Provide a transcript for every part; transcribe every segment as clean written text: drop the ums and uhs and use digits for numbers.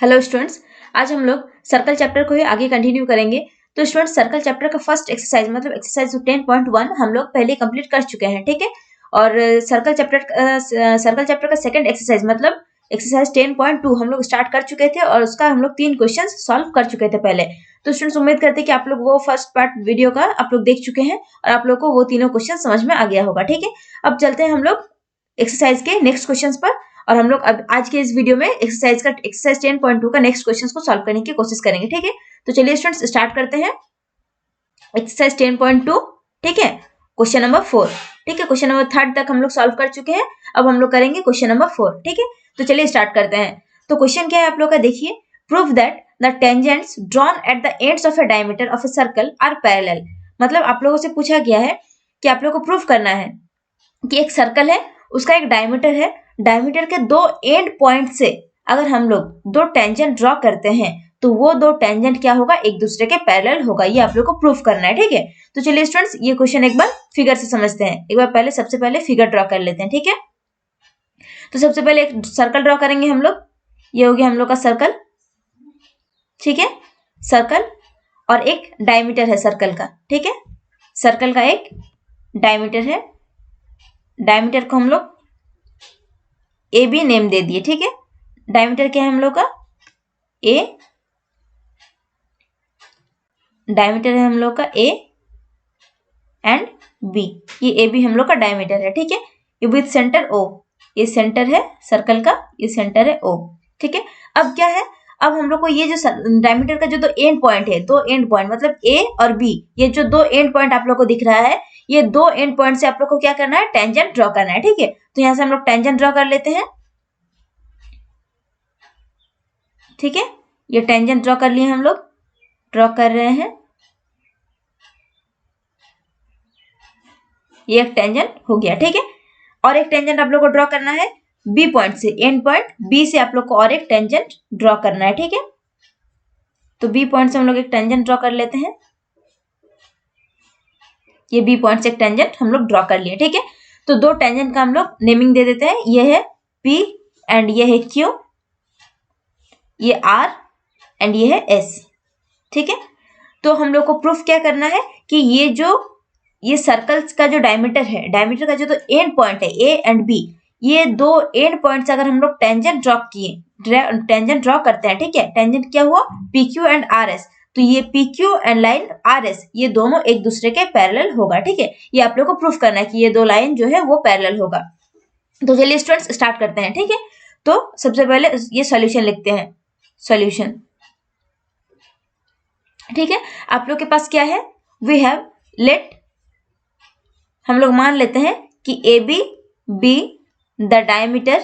Hello students, आज हम लोग सर्कल चैप्टर को ही आगे कंटिन्यू करेंगे। तो स्टूडेंट्स, सर्कल चैप्टर का फर्स्ट एक्सरसाइज मतलब एक्सरसाइज 10.1 हम लोग पहले कंप्लीट कर चुके हैं, ठीक है। और सर्कल चैप्टर का सेकंड एक्सरसाइज मतलब एक्सरसाइज 10.2 हम लोग स्टार्ट कर चुके थे और उसका हम लोग 3 क्वेश्चंस सॉल्व कर चुके थे पहले। तो स्टूडेंट्स, उम्मीद करते हैं कि आप लोग वो फर्स्ट पार्ट वीडियो का आप लोग देख चुके हैं और आप लोग को वो तीनों क्वेश्चन समझ में आ गया होगा, ठीक है। अब चलते हैं हम लोग एक्सरसाइज के नेक्स्ट क्वेश्चंस पर और हम लोग अब आज के इस वीडियो में एक्सरसाइज 10.2 का नेक्स्ट क्वेश्चन को सॉल्व करने की कोशिश करेंगे, ठीक है। तो चलिए स्टूडेंट्स स्टार्ट करते हैं एक्सरसाइज 10.2, ठीक है। क्वेश्चन नंबर 4, ठीक है। क्वेश्चन नंबर 3 तक हम लोग सॉल्व कर चुके हैं। अब हम लोग करेंगे क्वेश्चन नंबर 4, ठीक है। तो चलिए स्टार्ट करते हैं। तो क्वेश्चन क्या है आप लोग का, देखिए। Prove that the tangents drawn at the ends of a diameter of a circle are parallel. मतलब आप लोगों से पूछा गया है कि आप लोग को प्रूव करना है कि एक सर्कल है, उसका एक डायमीटर है, डायमीटर के दो एंड पॉइंट से अगर हम लोग दो टेंजेंट ड्रॉ करते हैं तो वो दो टेंजेंट क्या होगा, एक दूसरे के पैरेलल होगा। ये आप लोग को प्रूफ करना है, ठीक है। तो चलिए स्टूडेंट्स, ये क्वेश्चन एक बार फिगर से समझते हैं। एक बार पहले सबसे पहले फिगर ड्रॉ कर लेते हैं, ठीक है। तो सबसे पहले एक सर्कल ड्रॉ करेंगे हम लोग। ये हो गया हम लोग का सर्कल, ठीक है। सर्कल और एक डायमीटर है सर्कल का, ठीक है। सर्कल का एक डायमीटर है, डायमीटर को हम लोग ए बी नेम दे दिए, ठीक है। डायमीटर क्या है हम लोग का, ए। डायमीटर है हम लोग का ए एंड बी। ये ए बी हम लोग का डायमीटर है, ठीक है। ये विथ सेंटर ओ, ये सेंटर है सर्कल का, ये सेंटर है ओ, ठीक है। अब क्या है, अब हम लोग को ये जो डायमीटर का जो दो एंड पॉइंट है, दो एंड पॉइंट मतलब ए और बी, ये जो दो एंड पॉइंट आप लोग को दिख रहा है, ये दो एंड पॉइंट से आप लोग को क्या करना है, टेंजेंट ड्रॉ करना है, ठीक है। तो यहां से हम लोग टेंजेंट ड्रॉ कर लेते हैं, ठीक है। ये टेंजेंट ड्रॉ कर लिए हम लोग, ड्रॉ कर रहे हैं। ये एक टेंजेंट हो गया, ठीक है। और एक टेंजेंट आप लोग को ड्रॉ करना है बी पॉइंट से, एंड पॉइंट बी से आप लोग को और एक टेंजेंट ड्रॉ करना है, ठीक है। तो बी पॉइंट से हम लोग एक टेंजेंट ड्रॉ कर लेते हैं। ये बी पॉइंट से एक टेंजेंट हम लोग ड्रॉ कर लिए, ठीक है। तो दो टेंजेंट का हम लोग नेमिंग दे देते हैं। ये है पी एंड ये है क्यू, ये आर एंड ये है एस, ठीक है। तो हम लोग को प्रूफ क्या करना है कि ये सर्कल्स का जो डायमीटर है, डायमीटर का जो तो एंड पॉइंट है ए एंड बी, ये दो एंड पॉइंट से अगर हम लोग टेंजेंट ड्रॉ किए, टेंजेंट ड्रॉ करते हैं, ठीक है। टेंजेंट क्या हुआ, P Q and R S. तो ये P Q and line R S, ये दोनों एक दूसरे के पैरेलल होगा, ठीक है। ये आप लोग को प्रूफ करना है कि ये दो लाइन जो है वो पैरेलल होगा। तो चलिए स्टूडेंट्स स्टार्ट करते हैं, ठीक है। तो सबसे पहले ये सॉल्यूशन लिखते हैं, सॉल्यूशन, ठीक है। आप लोग के पास क्या है, वी हैव लेट, हम लोग मान लेते हैं कि A B be the diameter,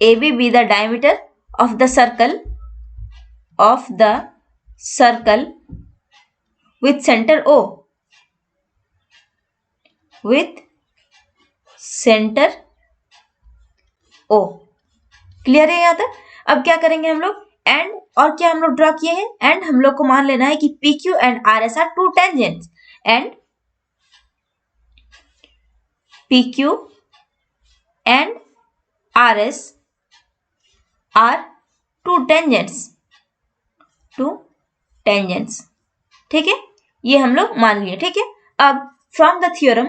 A B be the diameter of the circle with center O, with center O। Clear है यहाँ तक। अब क्या करेंगे हम लोग, एंड और क्या हम लोग ड्रॉ किए हैं, एंड हम लोग को मान लेना है कि P Q and R S R to tangents, and P Q and R S R to tangents, ठीक है। ये हम लोग मान लिए, ठीक है। अब फ्रॉम द थ्योरम,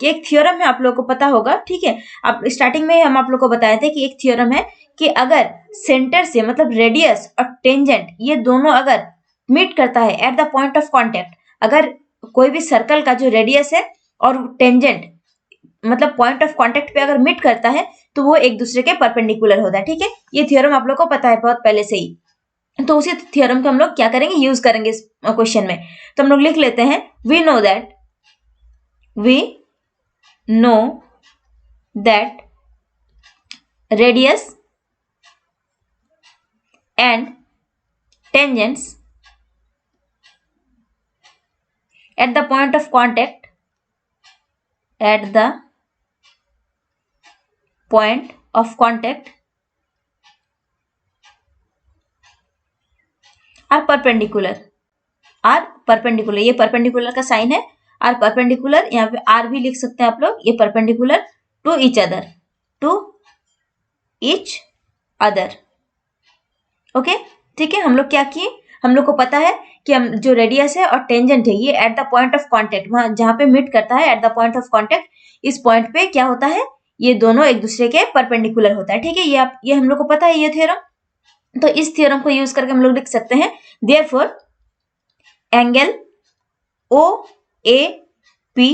एक थ्योरम है आप लोग को पता होगा, ठीक है। अब स्टार्टिंग में हम आप लोग को बताए थे कि एक थ्योरम है कि अगर सेंटर से मतलब रेडियस और टेंजेंट ये दोनों अगर मीट करता है eight the point of contact, अगर कोई भी सर्कल का जो रेडियस है और टेंजेंट मतलब पॉइंट ऑफ कांटेक्ट पे अगर मीट करता है तो वो एक दूसरे के परपेंडिकुलर होता है, ठीक है। ये थ्योरम आप लोग को पता है बहुत पहले से ही। तो उसी थ्योरम को हम लोग क्या करेंगे, यूज करेंगे इस क्वेश्चन में। तो हम लोग लिख लेते हैं, we know that radius and tangents at the point of contact, are perpendicular, ये परपेंडिकुलर का साइन है, आर परपेंडिकुलर, यहाँ पे आर भी लिख सकते हैं आप लोग, ये perpendicular to each other, each other. Okay, ठीक है। हम लोग क्या किए, हम लोग को पता है कि हम जो रेडियस है और टेंजेंट है ये eight the point of contact, वहां जहां पे मीट करता है eight the point of contact, इस पॉइंट पे क्या होता है, ये दोनों एक दूसरे के परपेंडिकुलर होता है। ठीक है, ये हम लोग को पता है ये थ्योरम। तो इस थ्योरम को यूज करके हम लोग लिख सकते हैं therefore angle O A P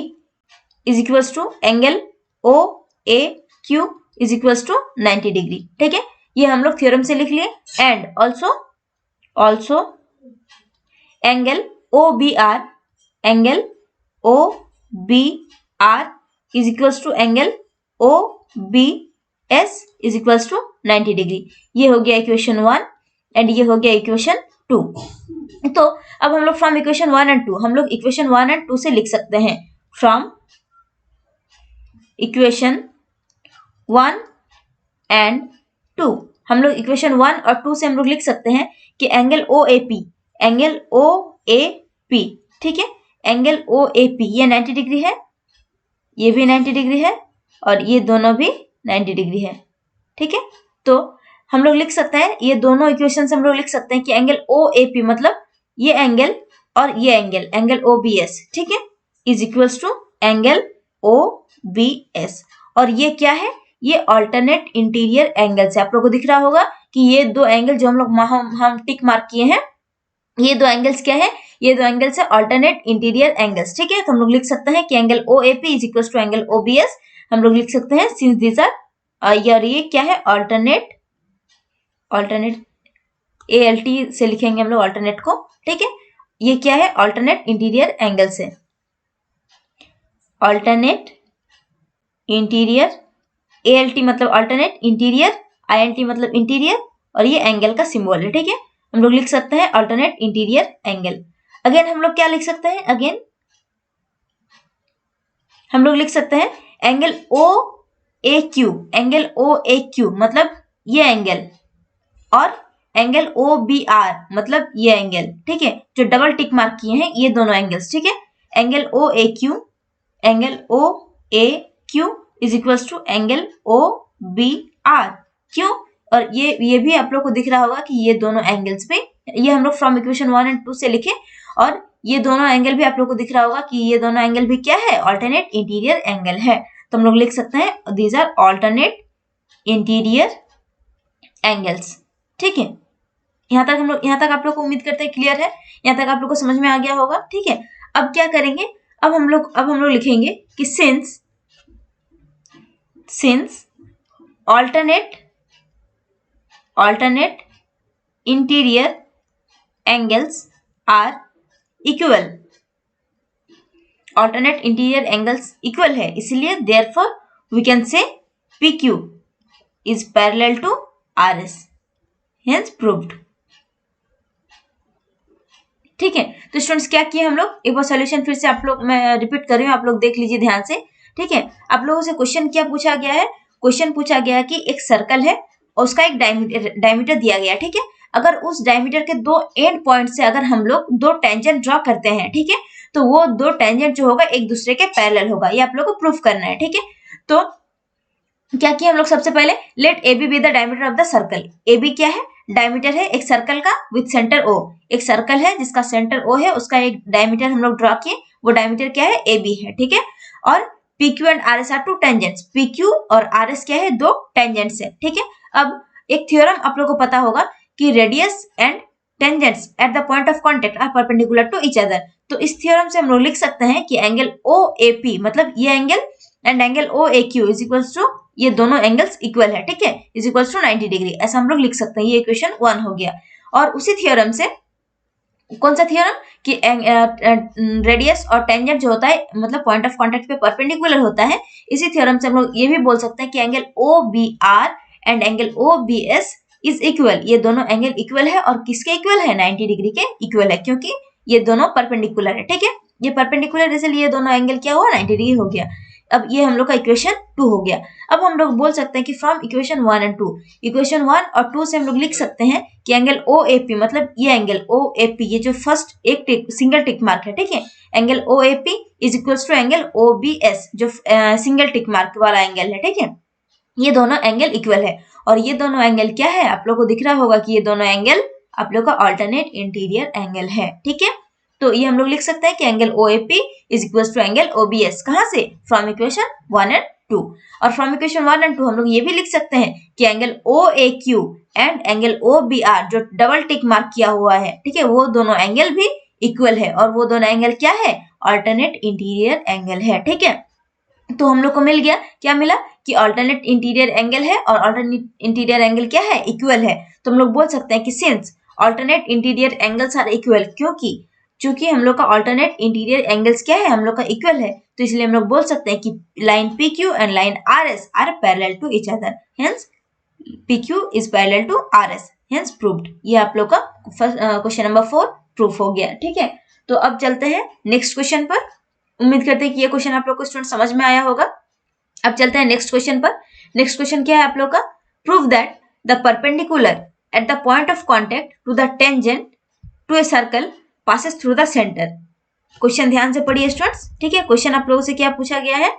is equals to angle O A Q is equals to 90 degree. ठीक है, ये हम लोग थ्योरम से लिख लिए। And also angle O B R is equals to angle O B S is equals to 90 degree. ये हो गया इक्वेशन 1 एंड ये हो गया इक्वेशन 2। तो अब हम लोग फ्रॉम इक्वेशन 1 एंड 2 हम लोग इक्वेशन 1 एंड 2 से लिख सकते हैं। फ्रॉम इक्वेशन 1 एंड 2 हम लोग इक्वेशन 1 और 2 से हम लोग लिख सकते हैं कि एंगल ओ ए पी, ठीक है, एंगल ओ ए पी ये 90 डिग्री है, ये भी 90 डिग्री है और ये दोनों भी 90 डिग्री है। ठीक है, तो हम लोग लिख सकते हैं ये दोनों इक्वेशन से हम लोग लिख सकते हैं कि एंगल ओ ए पी मतलब ये एंगल और ये एंगल ओ बी एस, ठीक है, is equals to angle O B S. और ये क्या है, ये अल्टरनेट इंटीरियर एंगल से आप लोगों को दिख रहा होगा कि ये दो एंगल जो हम लोग हम टिक मार्क किए हैं, ये दो एंगल्स क्या है, ये दो एंगल्स है अल्टरनेट इंटीरियर एंगल्स। ठीक है, तो हम लोग लिख सकते हैं कि angle O A P is equals to angle O B S. हम लोग लिख सकते हैं सिंस दिस आर ये क्या है अल्टरनेट ए एल टी से लिखेंगे हम लोग अल्टरनेट को। ठीक है, ये क्या है अल्टरनेट इंटीरियर एंगल से, alternate interior A L T मतलब alternate, interior I N T मतलब इंटीरियर और ये एंगल का सिंबल है। ठीक है, हम लोग लिख सकते हैं अल्टरनेट इंटीरियर एंगल। अगेन हम लोग क्या लिख सकते हैं, अगेन हम लोग लिख सकते हैं एंगल ओ ए क्यू मतलब ये एंगल और एंगल ओ बी आर मतलब ये एंगल। ठीक है, जो डबल टिक मार्क किए हैं ये दोनों एंगल्स। ठीक है, angle O A Q is equals to angle O B R. क्यों, और ये भी आप लोग को दिख रहा होगा कि ये दोनों एंगल्स पे, ये हम लोग फ्रॉम इक्वेशन 1 एंड 2 से लिखे और ये दोनों एंगल भी आप लोग को दिख रहा होगा कि ये दोनों एंगल भी क्या है अल्टरनेट इंटीरियर एंगल है। तो हम लोग लिख सकते हैं these are alternate interior angles. ठीक है, यहाँ तक आप लोग को उम्मीद करते हैं क्लियर है, यहाँ तक आप लोग को समझ में आ गया होगा। ठीक है, अब क्या करेंगे, अब हम लोग लिखेंगे कि since alternate interior angles are equal, alternate interior angles equal है, इसलिए therefore we can say PQ is parallel to RS, hence proved। ठीक है, तो स्टूडेंट्स क्या किए हम लोग, एक बार सॉल्यूशन फिर से आप लोग मैं रिपीट कर रही हूँ, आप लोग देख लीजिए ध्यान से। ठीक है, आप लोगों से क्वेश्चन क्या पूछा गया है, क्वेश्चन पूछा गया कि एक सर्कल है और उसका एक डायमीटर दिया गया। ठीक है, अगर उस डायमीटर के दो एंड पॉइंट से अगर हम लोग दो टेंजेंट ड्रॉ करते हैं, ठीक है, तो वो दो टेंजेंट जो होगा एक दूसरे के पैरेलल होगा, ये आप लोग को प्रूफ करना है। ठीक है, तो क्या किया हम लोग, सबसे पहले let A B the diameter of the circle. A B क्या है, डायमीटर है एक सर्कल का विथ सेंटर ओ, एक सर्कल है जिसका सेंटर ओ है, उसका एक डायमीटर हम लोग ड्रॉ किए, वो डायमीटर क्या है ए बी है। ठीक है, और P Q and R S R to tangents, P Q और आर एस क्या है, दो टेंजेंट्स है। ठीक है, अब एक थ्योरम आप लोग को पता होगा कि radius and tangents at the point of contact are perpendicular to each other. तो इस थ्योरम से हम लोग लिख सकते हैं कि एंगल ओ ए पी मतलब ये angle and angle O A Q is equals to, ये दोनों एंगल्स इक्वल है। ठीक है, इज इक्वल्स टू 90 डिग्री, ऐसा हम लोग लिख सकते हैं। ये इक्वेशन 1 हो गया। और उसी थ्योरम से, कौन सा थ्योरम कि रेडियस और टेंजेंट जो होता है मतलब पॉइंट ऑफ कांटेक्ट पे परपेंडिकुलर होता है, इसी थ्योरम से हम लोग ये भी बोल सकते हैं कि angle O B R and angle O B S is equal, ये दोनों एंगल इक्वल है और किसके इक्वल है, 90 डिग्री के इक्वल है, क्योंकि ये दोनों परपेंडिकुलर है। ठीक है, ये परपेंडिकुलर इसलिए ये दोनों एंगल क्या हुआ, 90 डिग्री हो गया। अब ये हम लोग का इक्वेशन 2 हो गया। अब हम लोग बोल सकते हैं कि फ्रॉम इक्वेशन 1 एंड 2, इक्वेशन 1 और 2 से हम लोग लिख सकते हैं कि एंगल ओ ए पी मतलब ये एंगल ओ ए पी, ये जो फर्स्ट एक सिंगल टिक मार्क है, ठीक है, angle O A P is equals to angle O B S जो सिंगल टिक मार्क वाला एंगल है। ठीक है, ये दोनों एंगल इक्वल है। और ये दोनों एंगल क्या है, आप लोग को दिख रहा होगा कि ये दोनों एंगल आप लोग का अल्टरनेट इंटीरियर एंगल है। ठीक है, तो ये हम लोग लिख सकते हैं कि angle OAP is equal to angle OBS। कहाँ से, फ्रॉम इक्वेशन 1 एंड 2। और फ्रॉम इक्वेशन 1 एंड 2 हम लोग ये भी लिख सकते हैं कि angle OAQ and angle OBR जो डबल टिक मार्क किया हुआ है, ठीक है, वो दोनों एंगल भी इक्वल है। और वो दोनों एंगल क्या है, अल्टरनेट इंटीरियर एंगल है। ठीक है, तो हम लोग को मिल गया, क्या मिला कि अल्टरनेट इंटीरियर एंगल है और अल्टरनेट इंटीरियर एंगल क्या है, इक्वल है। तो हम लोग बोल सकते हैं कि since alternate interior angles are equal, क्योंकि चूंकि हम लोग का अल्टरनेट इंटीरियर एंगल्स क्या है, हम लोग का इक्वल है, तो इसलिए हम लोग बोल सकते हैं कि line PQ and line RS are parallel to each other, hence PQ is parallel to RS, hence proved. ये आप लोग का क्वेश्चन नंबर 4 प्रूफ हो गया। ठीक है, तो अब चलते हैं नेक्स्ट क्वेश्चन पर। उम्मीद करते हैं कि ये क्वेश्चन आप लोग को स्टूडेंट समझ में आया होगा। अब चलते हैं नेक्स्ट क्वेश्चन पर। नेक्स्ट क्वेश्चन क्या है आप लोग का, prove that the perpendicular at the point of contact to the tangent to a circle passes through the centre. Question ध्यान से पढ़िए स्टूडेंट्स। ठीक है, क्वेश्चन आप लोगों से क्या पूछा गया है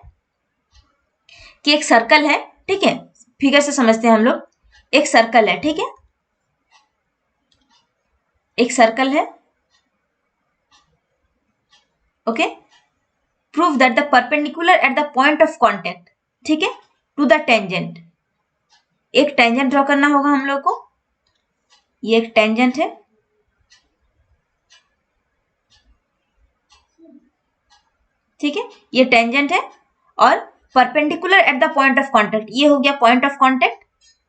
कि एक सर्कल है, ठीक है, फिगर से समझते हैं हम लोग। एक सर्कल है, ठीक है, एक सर्कल है, okay. Prove that the perpendicular at the point of contact, ठीक है, टू द टेंजेंट। एक टेंजेंट ड्रॉ करना होगा हम लोग को। ये एक टेंजेंट है, ठीक है, ये टेंजेंट है। और perpendicular at the point of contact, ये हो गया पॉइंट ऑफ कांटेक्ट,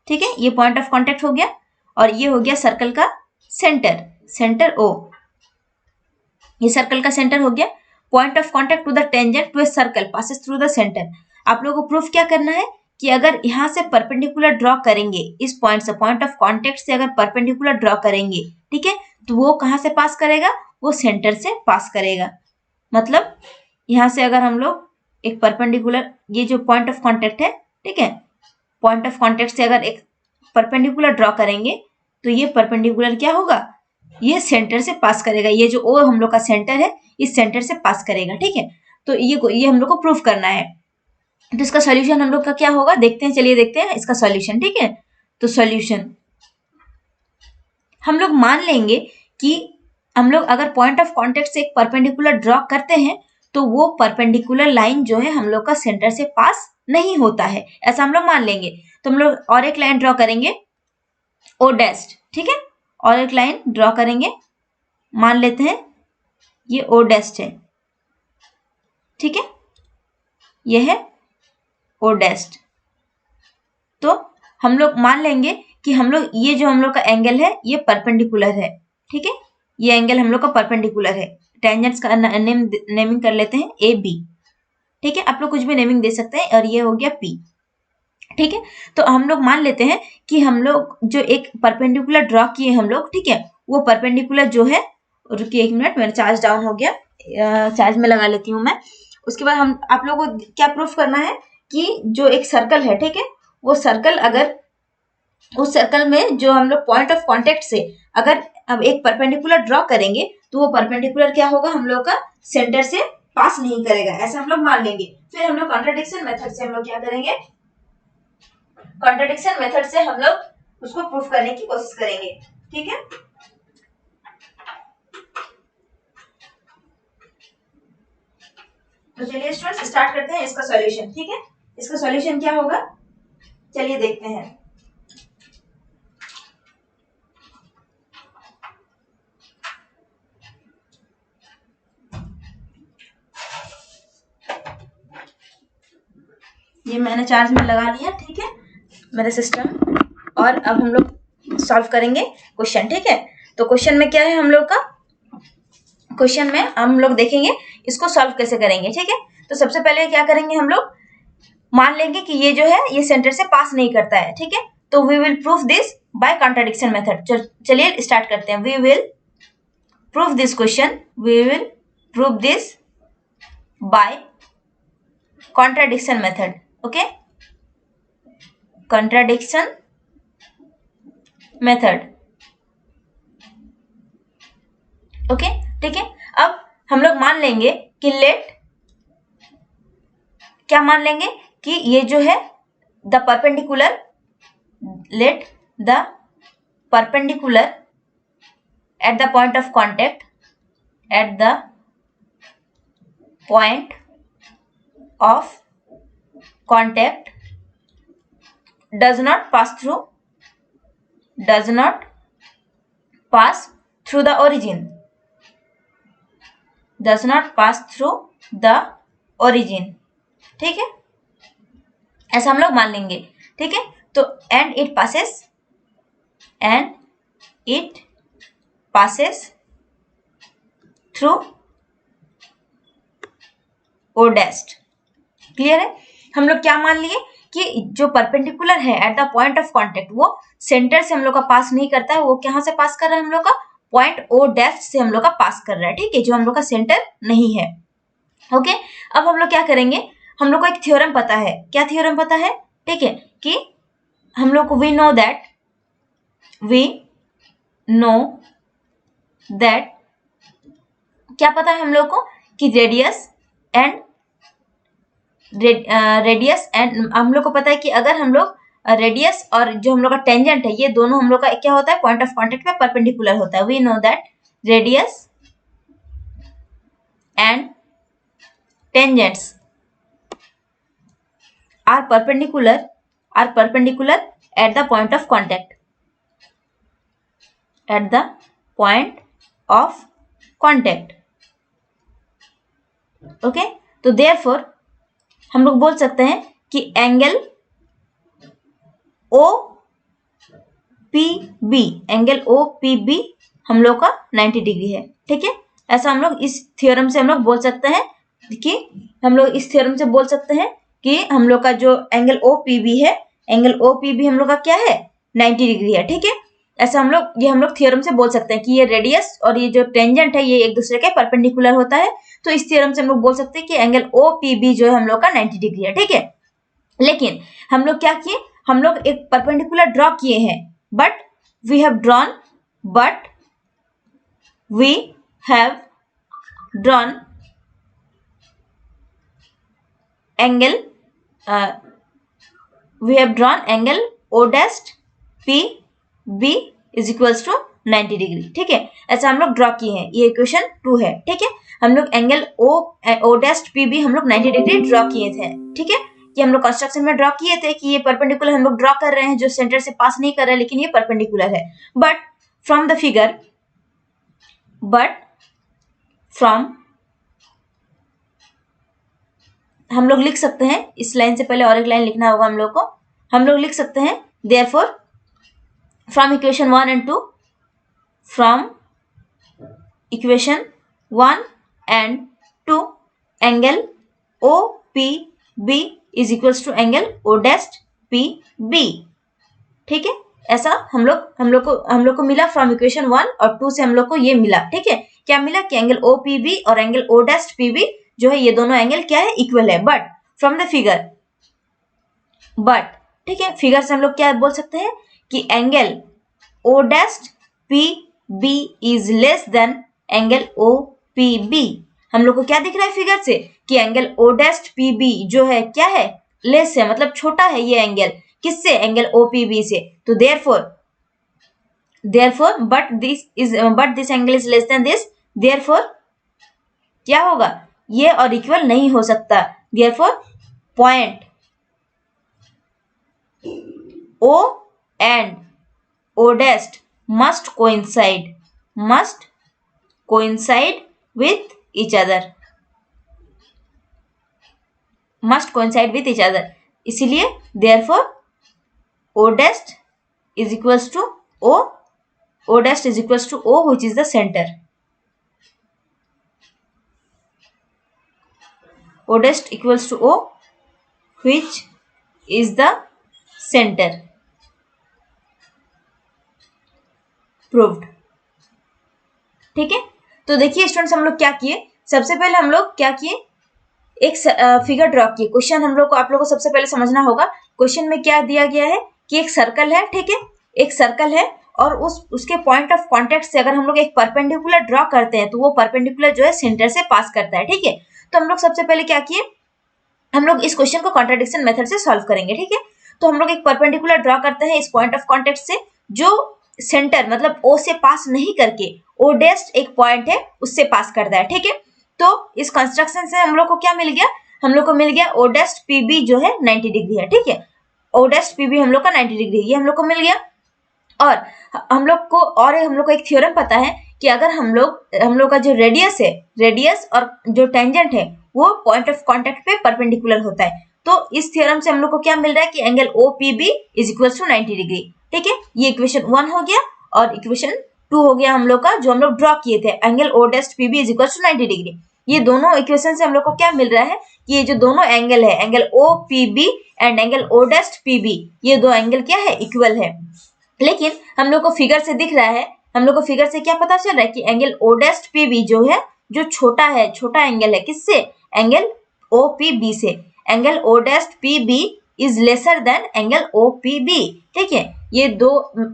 ठीक है, ये पॉइंट ऑफ कांटेक्ट हो गया। और ये हो गया सर्कल का सेंटर, सेंटर O, ये सर्कल का सेंटर हो गया। Point of contact to the tangent to a circle passes through the centre. आप लोगों को प्रूफ क्या करना है कि अगर यहां से परपेंडिकुलर ड्रॉ करेंगे, इस पॉइंट से, पॉइंट ऑफ कांटेक्ट से अगर परपेंडिकुलर ड्रॉ करेंगे, ठीक है, तो वो कहां से पास करेगा, वो सेंटर से पास करेगा। मतलब यहां से अगर हम लोग एक परपेंडिकुलर, ये जो पॉइंट ऑफ कांटेक्ट है, ठीक है, पॉइंट ऑफ कांटेक्ट से अगर एक परपेंडिकुलर ड्रॉ करेंगे तो ये परपेंडिकुलर क्या होगा, ये सेंटर से पास करेगा। ये जो O हम लोग का सेंटर है, इस सेंटर से पास करेगा। ठीक है, तो ये हम लोग को प्रूफ करना है। तो इसका सॉल्यूशन हम लोग का क्या होगा, देखते हैं, चलिए देखते हैं इसका सॉल्यूशन। ठीक है, तो सॉल्यूशन हम लोग मान लेंगे कि हम लोग अगर पॉइंट ऑफ कांटेक्ट से एक परपेंडिकुलर ड्रॉ करते हैं तो वो परपेंडिकुलर लाइन जो है हम लोग का सेंटर से पास नहीं होता है, ऐसा हम लोग मान लेंगे। तो हम लोग और एक लाइन ड्रॉ करेंगे O डैश, ठीक है, और एक लाइन ड्रॉ करेंगे, मान लेते हैं ये O डैश है, ठीक है, ये है O डैश। तो हम लोग मान लेंगे कि हम लोग ये जो हम लोग का एंगल है ये परपेंडिकुलर है, ठीक है, ये एंगल हम लोग का परपेंडिकुलर है। टेंजेंट्स का नेमिंग कर लेते हैं AB, ठीक है, आप लोग कुछ भी नेमिंग दे सकते हैं। और ये हो गया P, ठीक है। तो हम लोग मान लेते हैं कि हम लोग जो एक परपेंडिकुलर ड्रॉ किए हम लोग, ठीक है, वो परपेंडिकुलर जो है, रुकिए एक मिनट, मेरा चार्ज डाउन हो गया, चार्ज में लगा लेती हूँ मैं। उसके बाद हम आप लोगों को क्या प्रूफ करना है कि जो एक सर्कल है, ठीक है, वो सर्कल अगर उस सर्कल में जो हम लोग पॉइंट ऑफ कांटेक्ट से अगर अब एक परपेंडिकुलर ड्रॉ करेंगे तो वो परपेंडिकुलर क्या होगा, हम लोग का सेंटर से पास नहीं करेगा, ऐसा हम लोग मान लेंगे। फिर हम लोग कॉन्ट्राडिक्शन मेथड से हम लोग क्या करेंगे, कॉन्ट्राडिक्शन मेथड से हम लोग उसको प्रूफ करने की कोशिश करेंगे। ठीक है, तो चलिए स्टूडेंट्स स्टार्ट करते हैं इसका सॉल्यूशन। ठीक है, इसका सॉल्यूशन क्या होगा, चलिए देखते हैं। ये मैंने चार्ज में लगा लिया, ठीक है, मेरा सिस्टम। और अब हम लोग सॉल्व करेंगे क्वेश्चन। ठीक है, तो क्वेश्चन में क्या है हम लोग का, क्वेश्चन में हम लोग देखेंगे इसको सॉल्व कैसे करेंगे। ठीक है, तो सबसे पहले क्या करेंगे, हम लोग मान लेंगे कि ये जो है ये सेंटर से पास नहीं करता है। ठीक है, तो we will proof this by contradiction method. चलिए स्टार्ट करते हैं। We will proof this question, we will proof this by contradiction method, okay, contradiction method, okay, ठीक है। अब हम लोग मान लेंगे कि लेट, क्या मान लेंगे कि ये जो है the perpendicular, let the perpendicular at the point of contact, at the point of contact does not pass through the origin, does not pass through the origin, ठीक है, ऐसा हम लोग मान लेंगे, ठीक है। तो and it passes through o dash, clear है। हम लोग क्या मान लिए कि जो परपेंडिकुलर है eight the point of contact वो सेंटर से हम लोग का पास नहीं करता है, वो कहां से पास कर रहा है, हम लोग का पॉइंट ओ डैश से हम लोग का पास कर रहा है, ठीक है, जो हम लोग का सेंटर नहीं है। ओके, अब हम लोग क्या करेंगे, हम लोग को एक थ्योरम पता है, क्या थ्योरम पता है, ठीक है, कि हम लोग को वी नो दैट क्या पता है हम लोग को कि रेडियस एंड हम लोग को पता है कि अगर हम लोग रेडियस और जो हम लोग का टेंजेंट है ये दोनों हम लोग का क्या होता है, पॉइंट ऑफ कांटेक्ट में परपेंडिकुलर होता है। We know that radius and tangents are perpendicular at the point of contact, at the point of contact, okay. तो therefore हम लोग बोल सकते हैं कि एंगल OPB हम लोग का 90 डिग्री है, ठीक है। ऐसा हम लोग इस थ्योरम से हम लोग बोल सकते हैं कि हम लोग का जो एंगल OPB है, एंगल OPB हम लोग का क्या है, 90 डिग्री है, ठीक है। ऐसा हम लोग थ्योरम से बोल सकते हैं कि ये रेडियस और ये जो टेंजेंट है ये एक दूसरे के परपेंडिकुलर होता है। तो इस थ्योरम से हम लोग बोल सकते हैं कि एंगल OPB जो है हम लोग का 90 डिग्री है, ठीक है। लेकिन हम लोग क्या किए, हम लोग एक परपेंडिकुलर ड्रॉ किए हैं, but we have drawn angle O dash PB is equals to 90 degree, ठीक है। ऐसा हम लोग ड्रॉ किए हैं, ये इक्वेशन 2 है, ठीक है। हम लोग एंगल O dash PB हम लोग 90 डिग्री ड्रॉ किए थे, ठीक है। ये हम लोग कंस्ट्रक्शन में ड्रॉ किए थे कि ये परपेंडिकुलर हम लोग ड्रॉ कर रहे हैं, जो सेंटर से पास नहीं कर रहा है, लेकिन ये परपेंडिकुलर है। बट फ्रॉम हम लोग लिख सकते हैं, इस लाइन से पहले और एक लाइन लिखना होगा हम लोग लिख सकते हैं therefore from equation 1 and 2, from equation 1 and 2 angle OPB is equals to angle O dash PB, ठीक है। ऐसा हम लोग को मिला फ्रॉम इक्वेशन 1 और 2 से हम लोग को ये मिला, ठीक है। क्या मिला कि एंगल OPB और एंगल O dash PB जो है ये दोनों एंगल क्या है, इक्वल है। बट फ्रॉम द फिगर, ठीक है, फिगर से हम लोग क्या बोल सकते हैं कि angle O dash PB is less than angle OPB। हम लोग को क्या दिख रहा है फिगर से कि एंगल O dash PB जो है क्या है, लेस है, मतलब छोटा है ये एंगल, किससे, एंगल OPB से। तो therefore but this angle is less than this, therefore क्या होगा, ये और इक्वल नहीं हो सकता। therefore point O and O dash must coincide with each other, इसीलिए therefore O dash is equals to O dash is equals to O which is the center. O dash equals to O which is the center. Proved. ठीक है। तो देखिए students, हम लोग क्या किए, सबसे पहले हम लोग क्या किए, एक फिगर ड्रॉ किए। क्वेश्चन हम लोग को, आप लोगों को सबसे पहले समझना होगा क्वेश्चन में क्या दिया गया है कि एक सर्कल है, ठीक है, एक सर्कल है और उसके पॉइंट ऑफ कांटेक्ट से अगर हम लोग एक परपेंडिकुलर ड्रॉ करते हैं तो वो परपेंडिकुलर जो है सेंटर से पास करता है, ठीक है। तो हम लोग सबसे पहले क्या किए, हम लोग इस क्वेश्चन को कॉन्ट्राडिक्शन मेथड से सॉल्व करेंगे, ठीक है। तो हम लोग एक परपेंडिकुलर ड्रॉ करते हैं इस पॉइंट ऑफ कांटेक्ट से, जो सेंटर मतलब O से पास नहीं करके O डैश एक पॉइंट है उससे पास करता है, ठीक है। तो इस कंस्ट्रक्शन से हम लोग को क्या मिल गया, हम लोग को मिल गया O डैश PB जो है 90 डिग्री है, ठीक है। O डैश PB हम लोग का 90 डिग्री ये हम लोग को मिल गया। और हम लोग को एक थ्योरम पता है कि अगर हम लोग का जो रेडियस और जो टेंजेंट है वो पॉइंट ऑफ कांटेक्ट पे परपेंडिकुलर होता है। तो इस थ्योरम से हम लोग को क्या मिल रहा है कि angle OPB is equal to 90 degree, ठीक है। ये इक्वेशन 1 हो गया और इक्वेशन 2 हो गया हम लोग का, जो हम लोग ड्रॉ किए थे, angle O dash PB is equal to 90 degree. ये दोनों इक्वेशन से हम लोग को क्या मिल रहा है कि ये जो दोनों एंगल है, angle OPB and angle O dash PB, ये दो एंगल क्या है, इक्वल है। लेकिन हम लोग को फिगर से दिख रहा है, हम लोग को फिगर से क्या पता चल रहा है कि एंगल O डैश PB जो है, जो छोटा एंगल है किससे, एंगल OPB से। Angle O dash PB is lesser than angle OPB, ठीक है। ये दो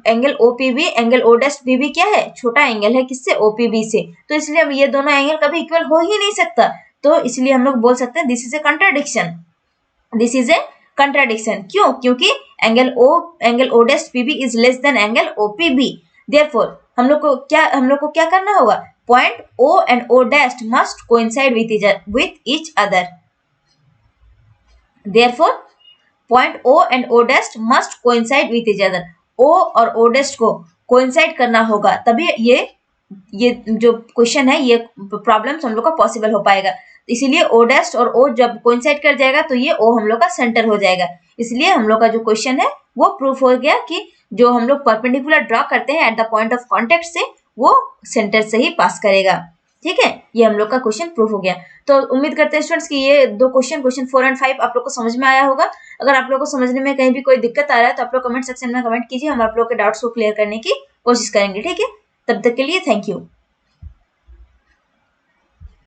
angle OPB angle O dash PB क्या है, छोटा एंगल है किससे, OPB से। तो इसलिए अब ये दोनों एंगल कभी इक्वल हो ही नहीं सकता, तो इसलिए हम लोग बोल सकते हैं this is a contradiction, this is a contradiction. क्यों, क्योंकि angle O dash PB is less than angle OPB। Therefore हम लोग को क्या करना होगा, point O and O dash must coincide with each other. Therefore, point O and O dash must coincide with each other. O और O dash को coincide करना होगा, तभी ये जो क्वेश्चन है, ये प्रॉब्लम्स हम लोग का पॉसिबल हो पाएगा। इसीलिए O डैश और O जब कोइंसाइड कर जाएगा तो ये O हम लोग का सेंटर हो जाएगा। इसलिए हम लोग का जो क्वेश्चन है वो प्रूफ हो गया कि जो हम लोग परपेंडिकुलर ड्रॉ करते हैं eight the point of contact से, वो सेंटर से ही पास करेगा, ठीक है। ये हम लोग का क्वेश्चन प्रूफ हो गया। तो उम्मीद करते हैं स्टूडेंट्स कि ये दो क्वेश्चन 4 एंड 5 आप लोग को समझ में आया होगा। अगर आप लोग को समझने में कहीं भी कोई दिक्कत आ रहा है तो आप लोग कमेंट सेक्शन में कमेंट कीजिए, हम आप लोग के डाउट्स को क्लियर करने की कोशिश करेंगे, ठीक है। तब तक के लिए थैंक यू।